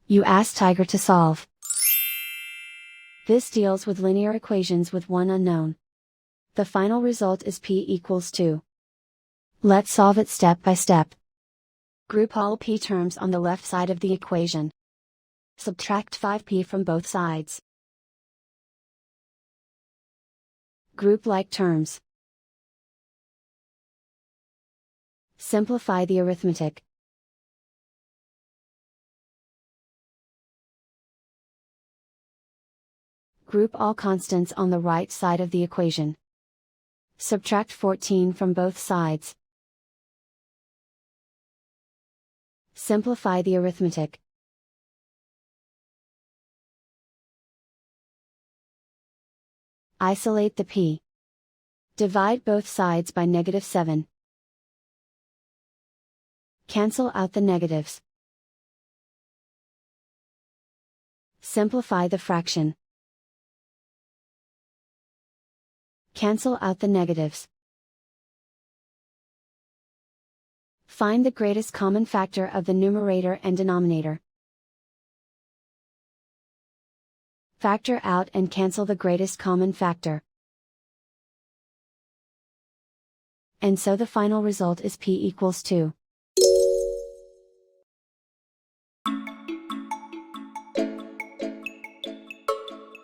You ask Tiger to solve. This deals with linear equations with one unknown. The final result is p equals 2. Let's solve it step by step. Group all p terms on the left side of the equation. Subtract 5p from both sides. Group like terms. Simplify the arithmetic. Group all constants on the right side of the equation. Subtract 14 from both sides. Simplify the arithmetic. Isolate the p. Divide both sides by -7. Cancel out the negatives. Simplify the fraction. Cancel out the negatives. Find the greatest common factor of the numerator and denominator. Factor out and cancel the greatest common factor. And so the final result is p equals 2.